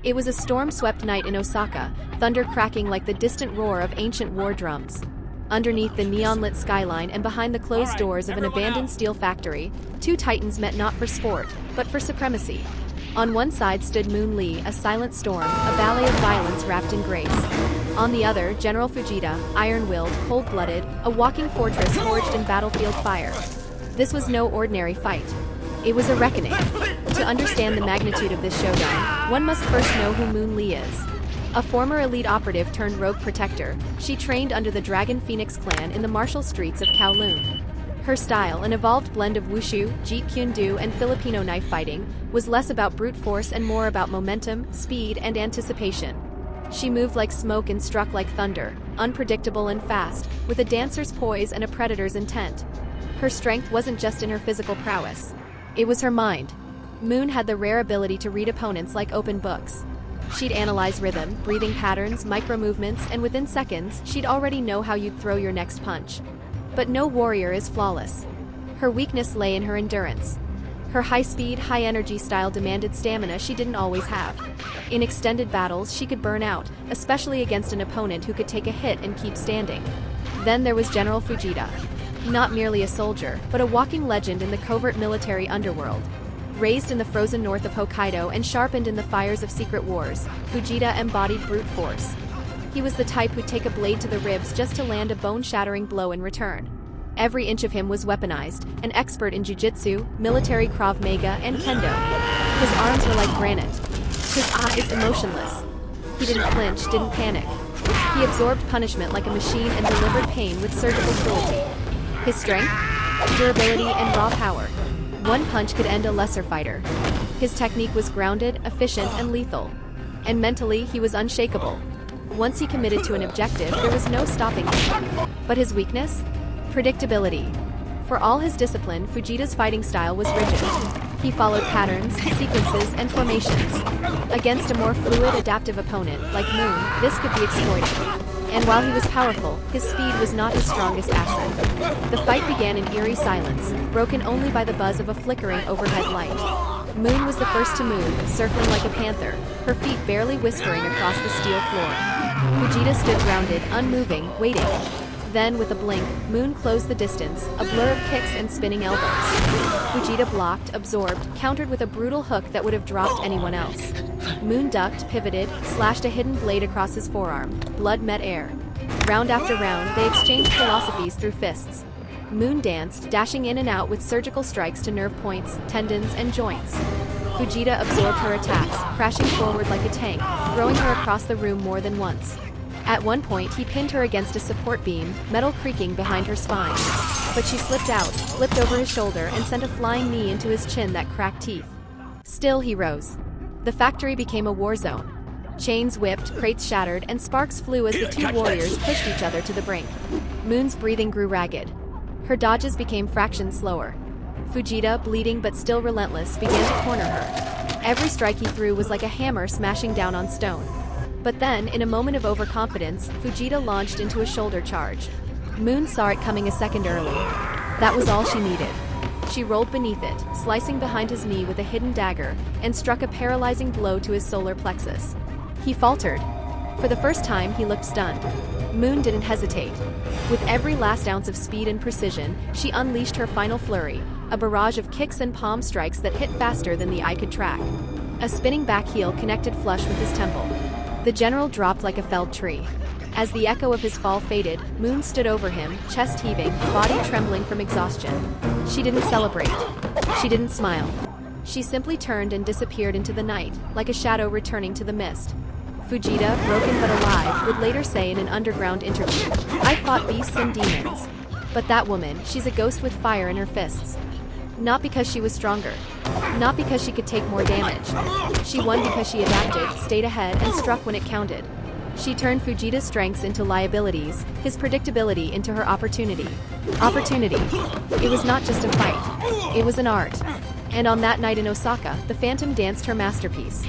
It was a storm-swept night in Osaka, thunder cracking like the distant roar of ancient war drums. Underneath the neon-lit skyline and behind the closed doors of an abandoned steel factory, two titans met not for sport, but for supremacy. On one side stood Moon Lee, a silent storm, a ballet of violence wrapped in grace. On the other, General Fujita, iron-willed, cold-blooded, a walking fortress forged in battlefield fire. This was no ordinary fight. It was a reckoning. To understand the magnitude of this showdown, one must first know who Moon Lee is. A former elite operative turned rogue protector, she trained under the Dragon Phoenix clan in the martial streets of Kowloon. Her style, an evolved blend of wushu, jeet kune do, and Filipino knife fighting, was less about brute force and more about momentum, speed, and anticipation. She moved like smoke and struck like thunder, unpredictable and fast, with a dancer's poise and a predator's intent. Her strength wasn't just in her physical prowess. It was her mind. Moon had the rare ability to read opponents like open books. She'd analyze rhythm, breathing patterns, micro-movements, and within seconds, she'd already know how you'd throw your next punch. But no warrior is flawless. Her weakness lay in her endurance. Her high-speed, high-energy style demanded stamina she didn't always have. In extended battles, she could burn out, especially against an opponent who could take a hit and keep standing. Then there was General Fujita. Not merely a soldier, but a walking legend in the covert military underworld. Raised in the frozen north of Hokkaido and sharpened in the fires of secret wars, Fujita embodied brute force. He was the type who'd take a blade to the ribs just to land a bone-shattering blow in return. Every inch of him was weaponized, an expert in jiu-jitsu, military Krav Maga, and kendo. His arms were like granite. His eyes emotionless. He didn't flinch, didn't panic. He absorbed punishment like a machine and delivered pain with surgical cruelty. His strength, durability, and raw power. One punch could end a lesser fighter. His technique was grounded, efficient, and lethal. And mentally, he was unshakable. Once he committed to an objective, there was no stopping him. But his weakness? Predictability. For all his discipline, Fujita's fighting style was rigid. He followed patterns, sequences, and formations. Against a more fluid, adaptive opponent, like Moon, this could be exploited. And while he was powerful, his speed was not his strongest asset. The fight began in eerie silence, broken only by the buzz of a flickering overhead light. Moon was the first to move, circling like a panther, her feet barely whispering across the steel floor. Fujita stood grounded, unmoving, waiting. Then, with a blink, Moon closed the distance, a blur of kicks and spinning elbows. Fujita blocked, absorbed, countered with a brutal hook that would have dropped anyone else. Moon ducked, pivoted, slashed a hidden blade across his forearm. Blood met air. Round after round, they exchanged philosophies through fists. Moon danced, dashing in and out with surgical strikes to nerve points, tendons, and joints. Fujita absorbed her attacks, crashing forward like a tank, throwing her across the room more than once. At one point, he pinned her against a support beam, metal creaking behind her spine. But she slipped out, flipped over his shoulder, and sent a flying knee into his chin that cracked teeth. Still, he rose. The factory became a war zone. Chains whipped, crates shattered, and sparks flew as the two warriors pushed each other to the brink. Moon's breathing grew ragged. Her dodges became fractions slower. Fujita, bleeding but still relentless, began to corner her. Every strike he threw was like a hammer smashing down on stone. But then, in a moment of overconfidence, Fujita launched into a shoulder charge. Moon saw it coming a second early. That was all she needed. She rolled beneath it, slicing behind his knee with a hidden dagger, and struck a paralyzing blow to his solar plexus. He faltered. For the first time, he looked stunned. Moon didn't hesitate. With every last ounce of speed and precision, she unleashed her final flurry, a barrage of kicks and palm strikes that hit faster than the eye could track. A spinning back heel connected flush with his temple. The general dropped like a felled tree. As the echo of his fall faded, Moon stood over him, chest heaving, body trembling from exhaustion. She didn't celebrate. She didn't smile. She simply turned and disappeared into the night, like a shadow returning to the mist. Fujita, broken but alive, would later say in an underground interview, "I fought beasts and demons. But that woman, she's a ghost with fire in her fists." Not because she was stronger. Not because she could take more damage. She won because she adapted, stayed ahead, and struck when it counted. She turned Fujita's strengths into liabilities, his predictability into her opportunity. Opportunity. It was not just a fight. It was an art. And on that night in Osaka, the Phantom danced her masterpiece.